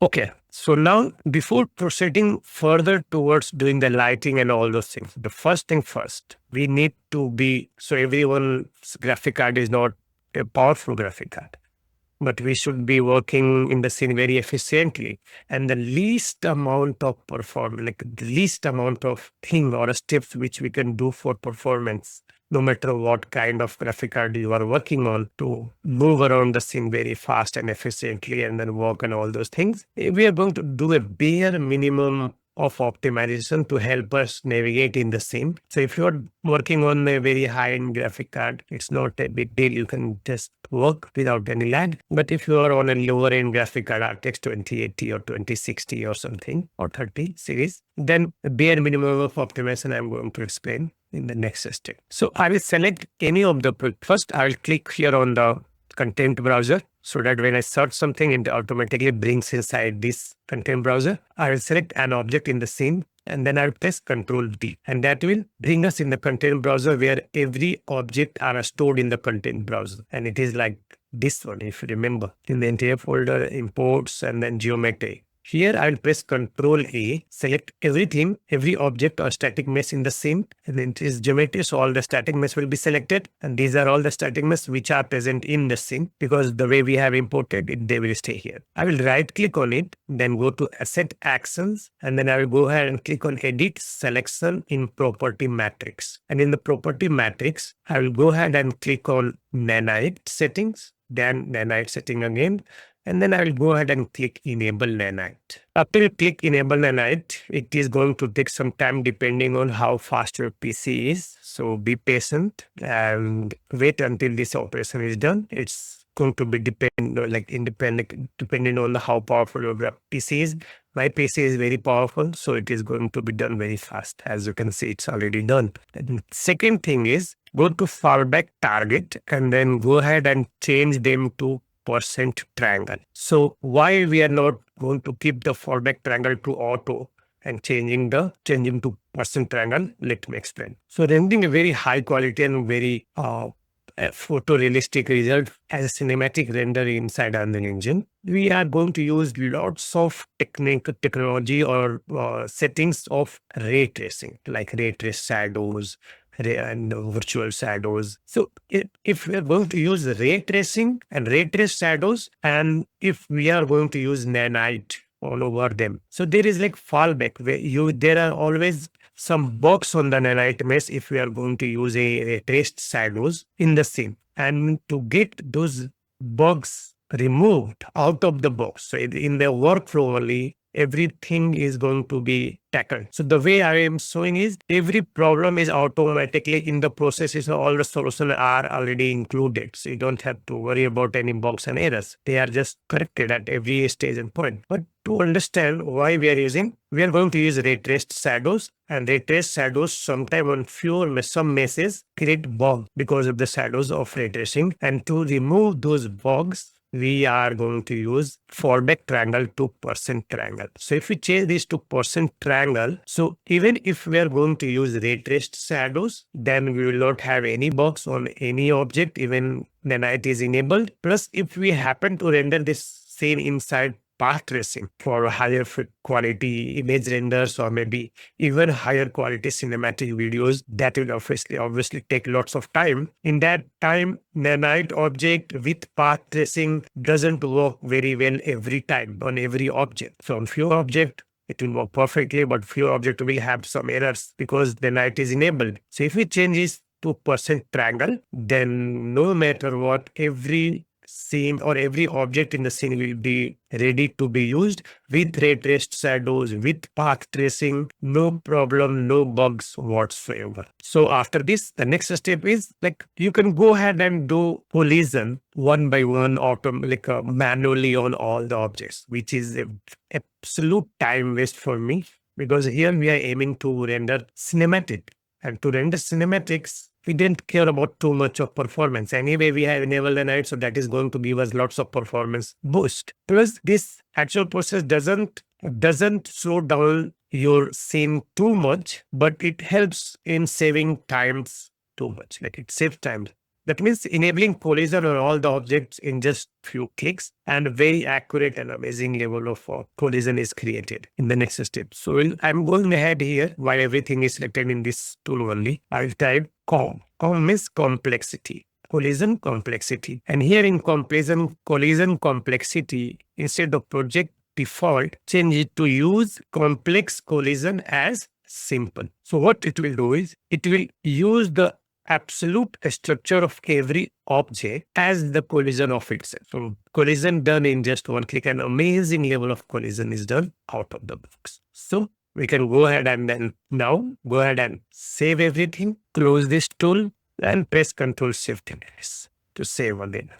Okay, so now before proceeding further towards doing the lighting and all those things, the first thing first, we need to be, so everyone's graphic card is not a powerful graphic card, but we should be working in the scene very efficiently. And the least amount of performance, like the least amount of thing or steps which we can do for performance, no matter what kind of graphic card you are working on, to move around the scene very fast and efficiently and then work on all those things. We are going to do a bare minimum of optimization to help us navigate in the scene. So if you're working on a very high-end graphic card, it's not a big deal. You can just work without any lag. But if you are on a lower-end graphic card, RTX 2080 or 2060 or something, or 30 series, then the bare minimum of optimization I'm going to explain in the next step. So I will select any of the, first I will click here on the content browser, so that when I search something, it automatically brings inside this content browser. I will select an object in the scene and then I'll press Ctrl D, and that will bring us in the content browser where every object are stored in the content browser. And it is like this one, if you remember, in the entire folder, imports, and then geometry. Here I will press Ctrl A, select everything, every object or static mesh in the scene, and then it is geometry, so all the static mesh will be selected, and these are all the static mesh which are present in the scene, because the way we have imported it, they will stay here. I will right click on it, then go to Asset Actions, and then I will go ahead and click on Edit Selection in Property Matrix. And in the Property Matrix, I will go ahead and click on Nanite Settings, then Nanite Setting again, and then I will go ahead and click Enable Nanite. After you click Enable Nanite, it is going to take some time depending on how fast your PC is. So be patient and wait until this operation is done. It's going to be depending on how powerful your PC is. My PC is very powerful, so it is going to be done very fast. As you can see, it's already done. And second thing is, go to fallback target and then go ahead and change them to percent triangle. So why we are not going to keep the fallback triangle to auto and changing to percent triangle? Let me explain. So rendering a very high quality and very photorealistic result as a cinematic render inside Unreal Engine, we are going to use lots of technology or settings of ray tracing, like ray trace shadows and virtual shadows. So if we are going to use ray tracing and ray trace shadows, and if we are going to use nanite all over them, so there is like fallback where there are always some bugs on the nanite mesh if we are going to use a traced shadows in the scene. And to get those bugs removed out of the box, so in the workflow only, everything is going to be tackled. So the way I am showing is every problem is automatically in the processes. All the solutions are already included. So you don't have to worry about any bugs and errors. They are just corrected at every stage and point. But to understand why we are going to use ray traced shadows, and ray traced shadows sometimes on some meshes create bugs because of the shadows of ray tracing. And to remove those bugs, we are going to use fallback triangle to percent triangle. So if we change this to percent triangle, so even if we are going to use ray traced shadows, then we will not have any bugs on any object, even nanite is enabled. Plus, if we happen to render this scene inside path tracing for higher quality image renders or maybe even higher quality cinematic videos, that will obviously take lots of time. In that time, nanite object with path tracing doesn't work very well every time on every object. So on few objects, it will work perfectly, but few objects will have some errors because the nanite is enabled. So if we change this to percent triangle, then no matter what, every scene or every object in the scene will be ready to be used with ray traced shadows, with path tracing, no problem, no bugs whatsoever. So after this, the next step is like you can go ahead and do collision one by one, manually on all the objects, which is an absolute time waste for me, because here we are aiming to render cinematic, and to render cinematics, we didn't care about too much of performance. Anyway, we have enabled the night, so that is going to give us lots of performance boost. Plus, this actual process doesn't slow down your scene too much, but it helps in saving times too much. Like it saves time. That means enabling collision on all the objects in just few clicks, and very accurate and amazing level of collision is created in the next step. So I'm going ahead here while everything is selected in this tool only. I'll type COM. COM means complexity. Collision complexity. And here in collision complexity, instead of project default, change it to use complex collision as simple. So what it will do is it will use the absolute structure of every object as the collision of itself. So collision done in just one click, an amazing level of collision is done out of the box. So we can go ahead and then now go ahead and save everything, close this tool and press Ctrl Shift and S to save again.